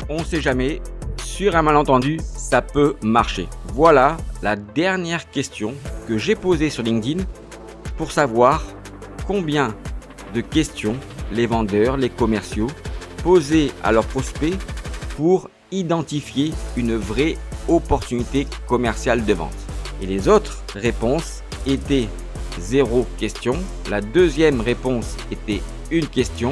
on ne sait jamais, sur un malentendu, ça peut marcher. Voilà la dernière question que j'ai posée sur LinkedIn pour savoir combien de questions les vendeurs, les commerciaux posaient à leurs prospects pour identifier une vraie opportunité commerciale de vente. Et les autres réponses étaient 0 question, la deuxième réponse était une question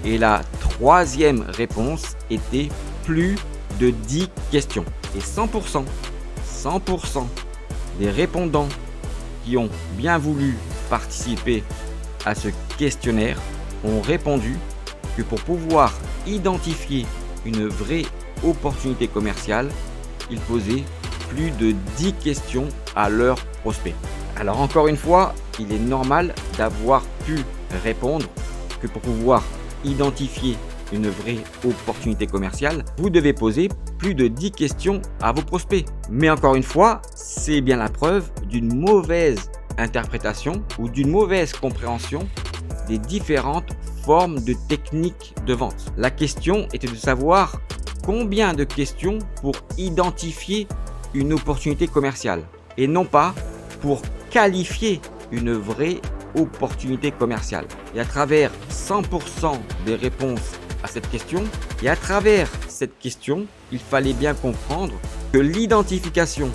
et la troisième réponse était plus de 10 questions. Et 100% des répondants qui ont bien voulu participer à ce questionnaire ont répondu que pour pouvoir identifier une vraie opportunité commerciale, ils posaient plus de 10 questions à leurs prospects. Alors encore une fois, il est normal d'avoir pu répondre que pour pouvoir identifier une vraie opportunité commerciale, vous devez poser plus de 10 questions à vos prospects. Mais encore une fois, c'est bien la preuve d'une mauvaise interprétation ou d'une mauvaise compréhension des différentes formes de techniques de vente. La question était de savoir combien de questions pour identifier une opportunité commerciale et non pas pour qualifier une vraie opportunité commerciale. Et à travers 100% des réponses à cette question, et à travers cette question, il fallait bien comprendre que l'identification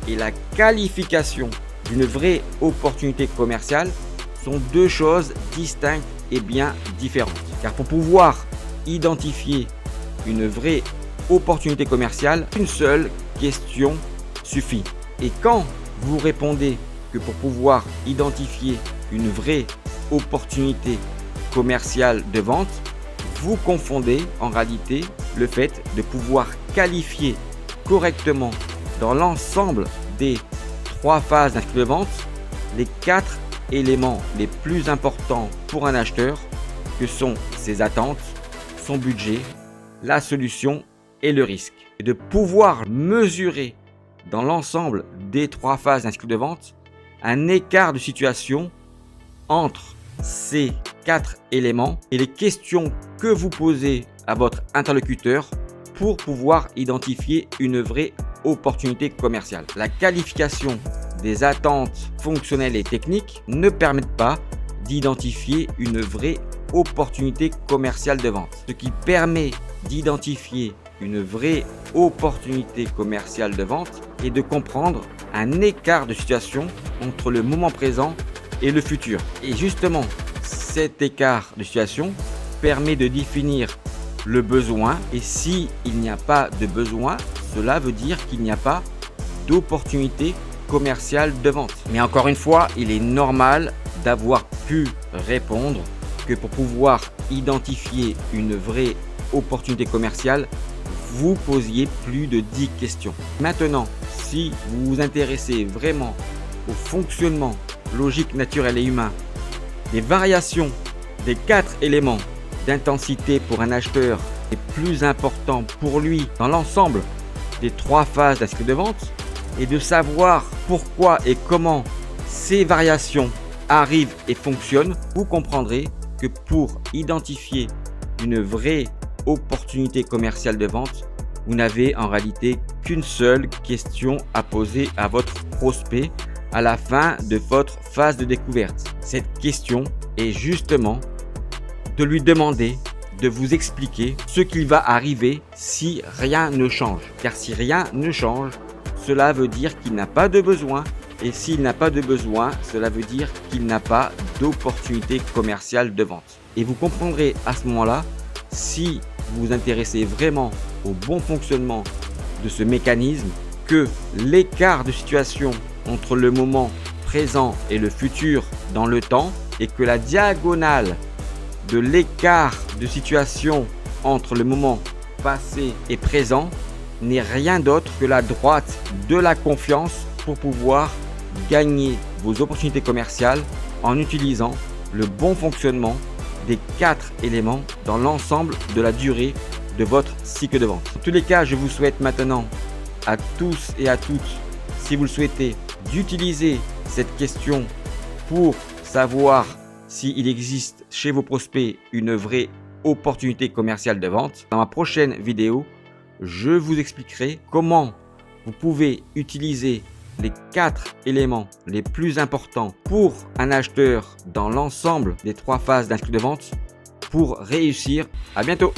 et la qualification d'une vraie opportunité commerciale sont deux choses distinctes et bien différentes. Car pour pouvoir identifier une vraie opportunité commerciale, une seule question suffit. Et quand vous répondez que pour pouvoir identifier une vraie opportunité commerciale de vente, vous confondez en réalité le fait de pouvoir qualifier correctement dans l'ensemble des 3 phases d'un cycle de vente les 4 éléments les plus importants pour un acheteur que sont ses attentes, son budget, la solution et le risque. Et de pouvoir mesurer dans l'ensemble des 3 phases d'un cycle de vente un écart de situation entre ces 4 éléments et les questions que vous posez à votre interlocuteur pour pouvoir identifier une vraie opportunité commerciale. La qualification des attentes fonctionnelles et techniques ne permettent pas d'identifier une vraie opportunité commerciale de vente. Ce qui permet d'identifier une vraie opportunité commerciale de vente est de comprendre un écart de situation entre le moment présent et le futur. Et justement, cet écart de situation permet de définir le besoin, et s'il n'y a pas de besoin, cela veut dire qu'il n'y a pas d'opportunité commerciale de vente. Mais encore une fois, il est normal d'avoir pu répondre que pour pouvoir identifier une vraie opportunité commerciale, vous posiez plus de 10 questions. Maintenant, si vous vous intéressez vraiment au fonctionnement logique, naturel et humain des variations des 4 éléments d'intensité pour un acheteur est plus important pour lui dans l'ensemble des 3 phases d'un cycle de vente, et de savoir pourquoi et comment ces variations arrivent et fonctionnent, vous comprendrez que pour identifier une vraie opportunité commerciale de vente, vous n'avez en réalité qu'une seule question à poser à votre prospect à la fin de votre phase de découverte. Cette question est justement de lui demander de vous expliquer ce qu'il va arriver si rien ne change. Car si rien ne change, cela veut dire qu'il n'a pas de besoin. Et s'il n'a pas de besoin, cela veut dire qu'il n'a pas d'opportunité commerciale de vente. Et vous comprendrez à ce moment-là, si vous vous intéressez vraiment au bon fonctionnement de ce mécanisme, que l'écart de situation entre le moment présent et le futur dans le temps, et que la diagonale de l'écart de situation entre le moment passé et présent n'est rien d'autre que la droite de la confiance pour pouvoir gagner vos opportunités commerciales en utilisant le bon fonctionnement des 4 éléments dans l'ensemble de la durée de votre cycle de vente. En tous les cas, je vous souhaite maintenant à tous et à toutes, si vous le souhaitez, d'utiliser cette question pour savoir s'il existe chez vos prospects une vraie opportunité commerciale de vente. Dans ma prochaine vidéo, je vous expliquerai comment vous pouvez utiliser les 4 éléments les plus importants pour un acheteur dans l'ensemble des 3 phases d'un cycle de vente pour réussir. À bientôt!